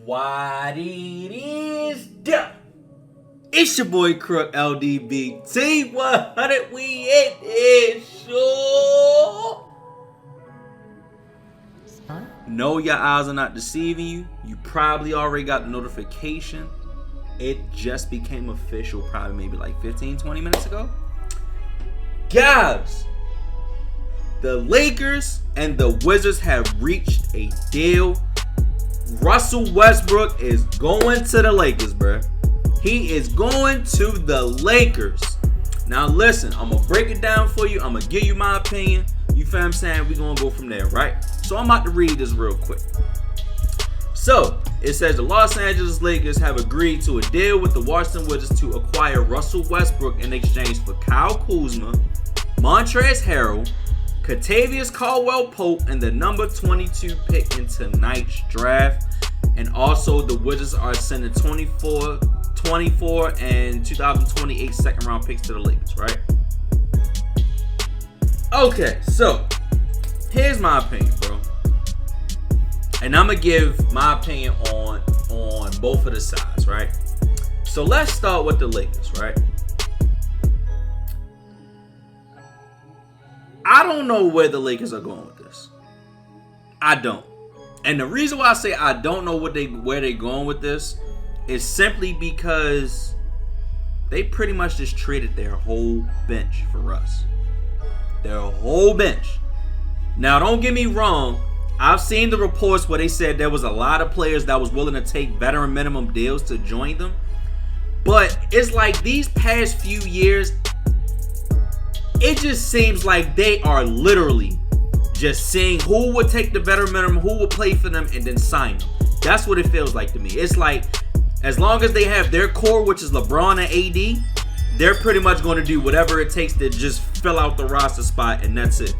What it is done. It's your boy Krook LDB T100. We in it, sure. No, your eyes are not deceiving you. You probably already got the notification. It just became official probably maybe like 15-20 minutes ago. Guys, the Lakers and the Wizards have reached a deal. Russell Westbrook is going to the Lakers, bruh. He is going to the Lakers. Now listen, I'm going to break it down for you. I'm going to give you my opinion. You feel what I'm saying? We're going to go from there, right? So I'm about to read this real quick. So, it says the Los Angeles Lakers have agreed to a deal with the Washington Wizards to acquire Russell Westbrook in exchange for Kyle Kuzma, Montrezl Harrell, Kentavious Caldwell-Pope, and the number 22 pick in tonight's draft. And also, the Wizards are sending 24 and 2028 second round picks to the Lakers, right? Okay, so here's my opinion, bro. And I'm going to give my opinion on both of the sides, right? So let's start with the Lakers, right? I don't know where the Lakers are going with this. I don't. And the reason why I say I don't know where they're going with this is simply because they pretty much just traded their whole bench for Russ. Their whole bench. Now, don't get me wrong. I've seen the reports where they said there was a lot of players that was willing to take veteran minimum deals to join them. But it's like these past few years, it just seems like they are literally just seeing who would take the veteran minimum, who would play for them, and then sign them. That's what it feels like to me. It's like as long as they have their core, which is LeBron and AD, they're pretty much going to do whatever it takes to just fill out the roster spot, and that's it.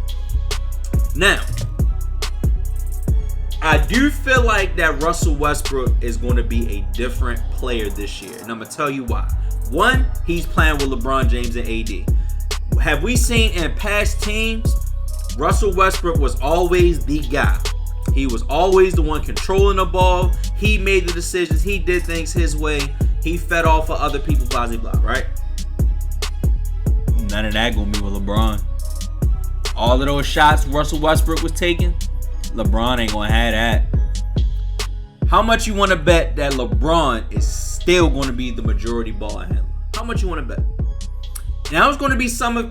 Now, I do feel like that Russell Westbrook is going to be a different player this year, and I'm going to tell you why. One, he's playing with LeBron James and AD. Have we seen in past teams, Russell Westbrook was always the guy. He was always the one controlling the ball. He made the decisions. He did things his way. He fed off of other people, blah, blah, blah, right? None of that going to be with LeBron. All of those shots Russell Westbrook was taking, LeBron ain't going to have that. How much you want to bet that LeBron is still going to be the majority ball handler? How much you want to bet? Now, there's going to be some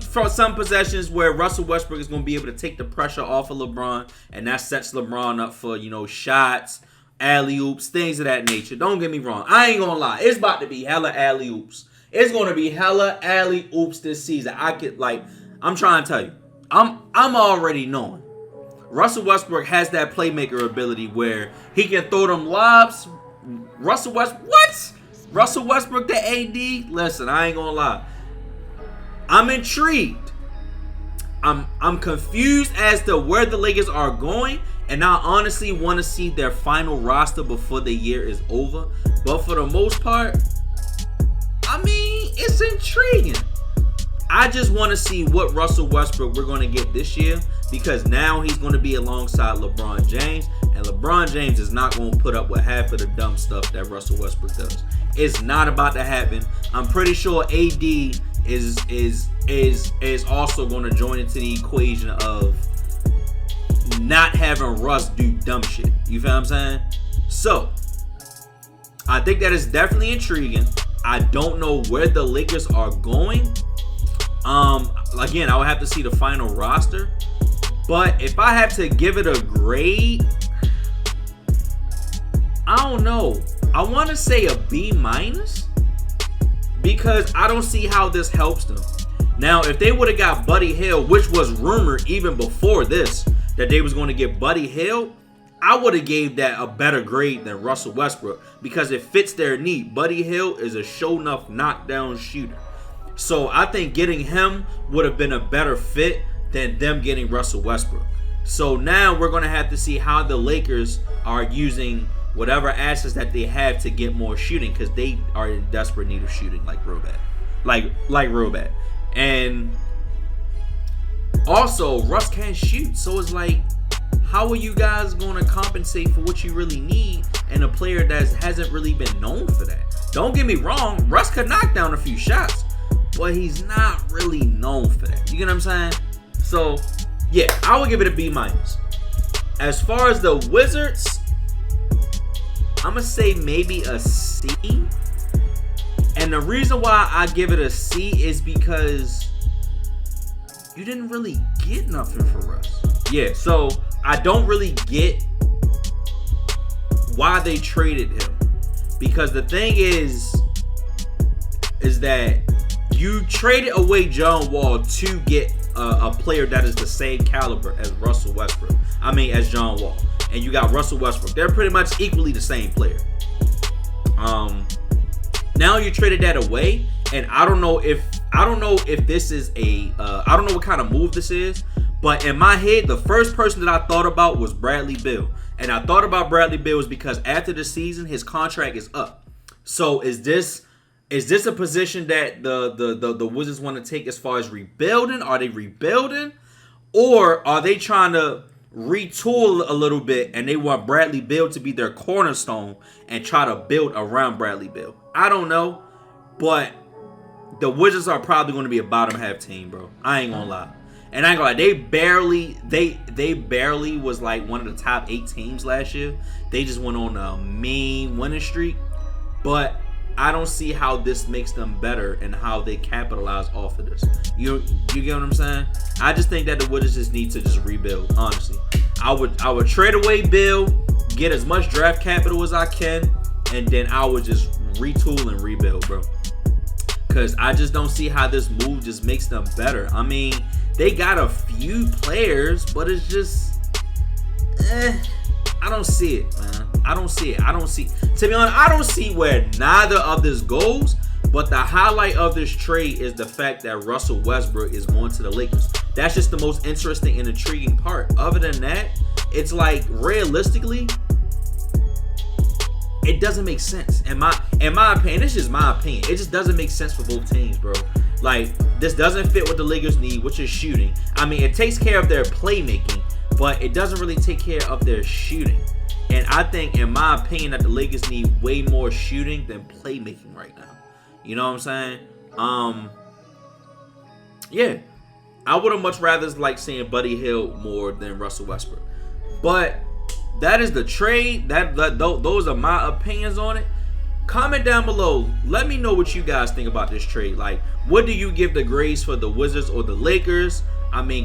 possessions where Russell Westbrook is going to be able to take the pressure off of LeBron, and that sets LeBron up for, shots, alley-oops, things of that nature. Don't get me wrong. I ain't going to lie. It's about to be hella alley-oops. It's going to be hella alley-oops this season. I'm trying to tell you. I'm already knowing. Russell Westbrook has that playmaker ability where he can throw them lobs. Russell Westbrook to AD? Listen, I ain't going to lie. I'm intrigued. I'm confused as to where the Lakers are going, and I honestly want to see their final roster before the year is over. But for the most part, I mean, it's intriguing. I just want to see what Russell Westbrook we're going to get this year, because now he's going to be alongside LeBron James, and LeBron James is not going to put up with half of the dumb stuff that Russell Westbrook does. It's not about to happen. I'm pretty sure AD is also going to join into the equation of not having Russ do dumb shit. You feel what I'm saying? So, I think that is definitely intriguing. I don't know where the Lakers are going. Again, I would have to see the final roster. But if I have to give it a grade, I don't know. I want to say a B-, because I don't see how this helps them. Now, if they would have got Buddy Hield, which was rumored even before this, that they was going to get Buddy Hield, I would have gave that a better grade than Russell Westbrook, because it fits their need. Buddy Hield is a show-enough knockdown shooter. So I think getting him would have been a better fit than them getting Russell Westbrook. So now we're going to have to see how the Lakers are using whatever assets that they have to get more shooting, because they are in desperate need of shooting like real bad. Like real bad. And also, Russ can't shoot. So it's like, how are you guys going to compensate for what you really need in a player that hasn't really been known for that? Don't get me wrong, Russ could knock down a few shots, but he's not really known for that. You get what I'm saying? So, yeah, I would give it a B-. As far as the Wizards, I'm going to say maybe a C. And the reason why I give it a C is because you didn't really get nothing for Russ. Yeah, so I don't really get why they traded him. Because the thing is that you traded away John Wall to get a player that is the same caliber as Russell Westbrook. As John Wall. And you got Russell Westbrook. They're pretty much equally the same player. Now you traded that away, and I don't know if this is I don't know what kind of move this is, but in my head, the first person that I thought about was Bradley Beal. And I thought about Bradley Beal because after the season, his contract is up. So is this a position that the Wizards want to take as far as rebuilding? Are they rebuilding? Or are they trying to retool a little bit and they want Bradley Beal to be their cornerstone and try to build around Bradley Beal? I don't know. But the Wizards are probably going to be a bottom half team, bro. I ain't gonna lie. And I ain't gonna lie, they barely was like one of the top 8 teams last year. They just went on a mean winning streak. But I don't see how this makes them better and how they capitalize off of this. You get what I'm saying? I just think that the Wizards just need to just rebuild, honestly. I would trade away Bill, get as much draft capital as I can, and then I would just retool and rebuild, bro. Because I just don't see how this move just makes them better. They got a few players, but it's just, I don't see it, man. I don't see it. To be honest, I don't see where neither of this goes. But the highlight of this trade is the fact that Russell Westbrook is going to the Lakers. That's just the most interesting and intriguing part. Other than that, it's like realistically, it doesn't make sense. In my opinion, it's just my opinion. It just doesn't make sense for both teams, bro. Like, this doesn't fit what the Lakers need, which is shooting. It takes care of their playmaking, but it doesn't really take care of their shooting. And I think, in my opinion, that the Lakers need way more shooting than playmaking right now. You know what I'm saying? Yeah. I would have much rather like seeing Buddy Hield more than Russell Westbrook. But that is the trade. Those are my opinions on it. Comment down below. Let me know what you guys think about this trade. Like, what do you give the grades for the Wizards or the Lakers?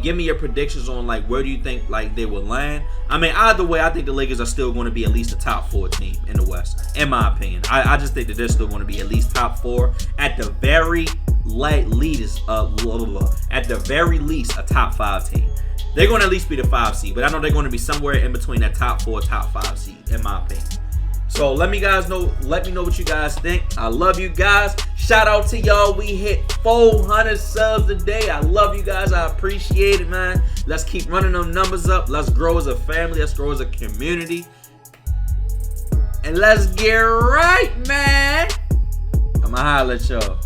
Give me your predictions on like where do you think like they will land. Either way, I think the Lakers are still going to be at least a top 4 team in the West, in my opinion. I just think that they're still going to be at least top 4 at the very least. At the very least, a top 5 team. They're going to at least be the 5 seed, but I know they're going to be somewhere in between that top 4, top 5 seed, in my opinion. So let me know what you guys think. I love you guys. Shout out to y'all. We hit 400 subs today. I love you guys. I appreciate it, man. Let's keep running them numbers up. Let's grow as a family. Let's grow as a community. And let's get right, man. I'ma holler at y'all.